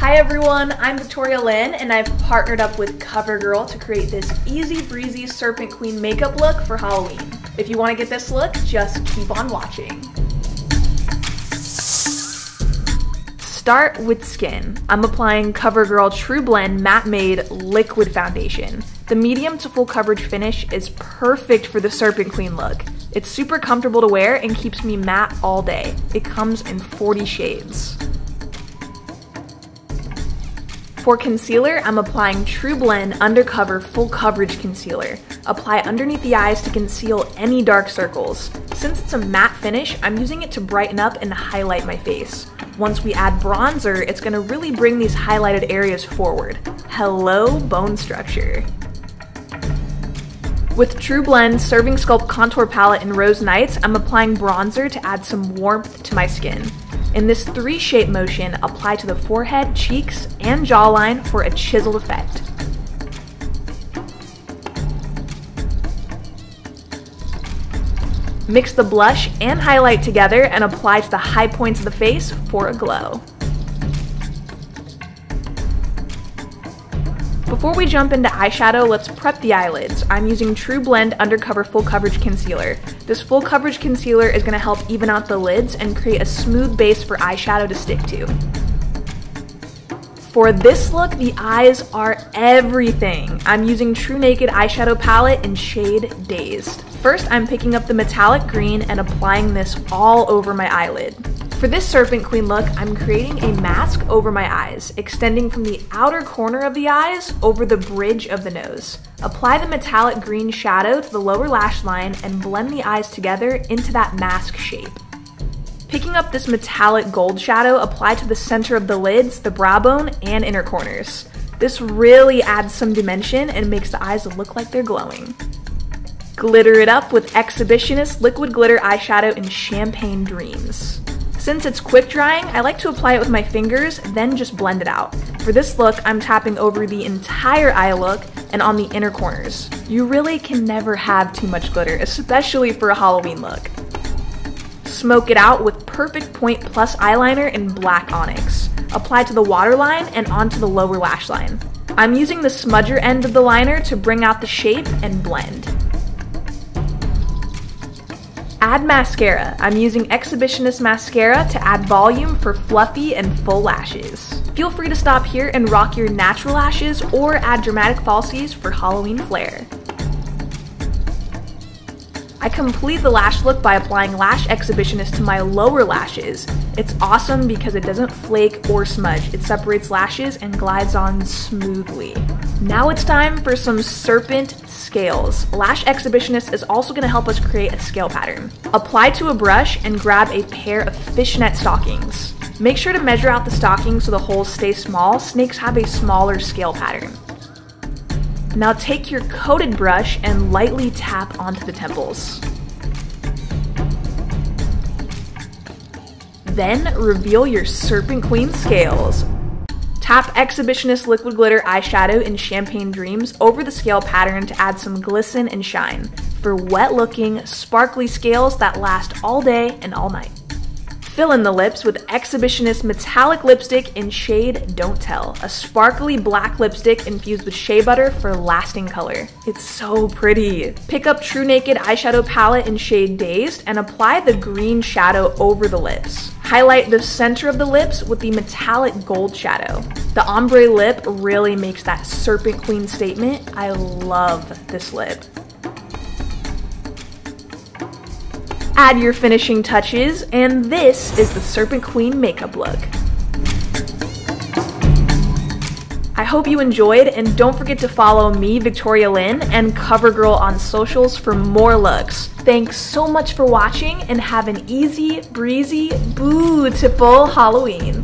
Hi everyone, I'm Victoria Lyn, and I've partnered up with Covergirl to create this easy breezy Serpent Queen makeup look for Halloween. If you want to get this look, just keep on watching. Start with skin. I'm applying Covergirl TruBlend Matte Made Liquid Foundation. The medium to full coverage finish is perfect for the Serpent Queen look. It's super comfortable to wear and keeps me matte all day. It comes in 40 shades. For concealer, I'm applying TruBlend Undercover Full Coverage Concealer. Apply underneath the eyes to conceal any dark circles. Since it's a matte finish, I'm using it to brighten up and highlight my face. Once we add bronzer, it's going to really bring these highlighted areas forward. Hello, bone structure. With TruBlend Serving Sculpt Contour Palette in Rose Nights, I'm applying bronzer to add some warmth to my skin. In this 3-shape motion, apply to the forehead, cheeks, and jawline for a chiseled effect. Mix the blush and highlight together and apply to the high points of the face for a glow. Before we jump into eyeshadow, let's prep the eyelids. I'm using TruBlend Undercover Full Coverage Concealer. This full coverage concealer is going to help even out the lids and create a smooth base for eyeshadow to stick to. For this look, the eyes are everything. I'm using TruNaked eyeshadow palette in shade Dazed. First, I'm picking up the metallic green and applying this all over my eyelid. For this Serpent Queen look, I'm creating a mask over my eyes, extending from the outer corner of the eyes over the bridge of the nose. Apply the metallic green shadow to the lower lash line and blend the eyes together into that mask shape. Picking up this metallic gold shadow, apply to the center of the lids, the brow bone, and inner corners. This really adds some dimension and makes the eyes look like they're glowing. Glitter it up with Exhibitionist Liquid Glitter Eyeshadow in Champagne Dreams. Since it's quick drying, I like to apply it with my fingers, then just blend it out. For this look, I'm tapping over the entire eye look and on the inner corners. You really can never have too much glitter, especially for a Halloween look. Smoke it out with Perfect Point Plus eyeliner in Black Onyx. Apply to the waterline and onto the lower lash line. I'm using the smudger end of the liner to bring out the shape and blend. Add mascara. I'm using Exhibitionist mascara to add volume for fluffy and full lashes. Feel free to stop here and rock your natural lashes or add dramatic falsies for Halloween flair. I complete the lash look by applying Lash Exhibitionist to my lower lashes. It's awesome because it doesn't flake or smudge. It separates lashes and glides on smoothly. Now it's time for some serpent scales. Lash Exhibitionist is also going to help us create a scale pattern. Apply to a brush and grab a pair of fishnet stockings. Make sure to measure out the stockings so the holes stay small. Snakes have a smaller scale pattern. Now take your coated brush and lightly tap onto the temples. Then reveal your Serpent Queen scales. Tap Exhibitionist Liquid Glitter Eyeshadow in Champagne Dreams over the scale pattern to add some glisten and shine for wet-looking, sparkly scales that last all day and all night. Fill in the lips with Exhibitionist Metallic Lipstick in shade Don't Tell, a sparkly black lipstick infused with shea butter for lasting color. It's so pretty. Pick up TruNaked eyeshadow palette in shade Dazed and apply the green shadow over the lips. Highlight the center of the lips with the metallic gold shadow. The ombre lip really makes that Serpent Queen statement. I love this lip. Add your finishing touches, and this is the Serpent Queen makeup look. I hope you enjoyed, and don't forget to follow me, Victoria Lyn, and Covergirl on socials for more looks. Thanks so much for watching, and have an easy, breezy, beautiful Halloween.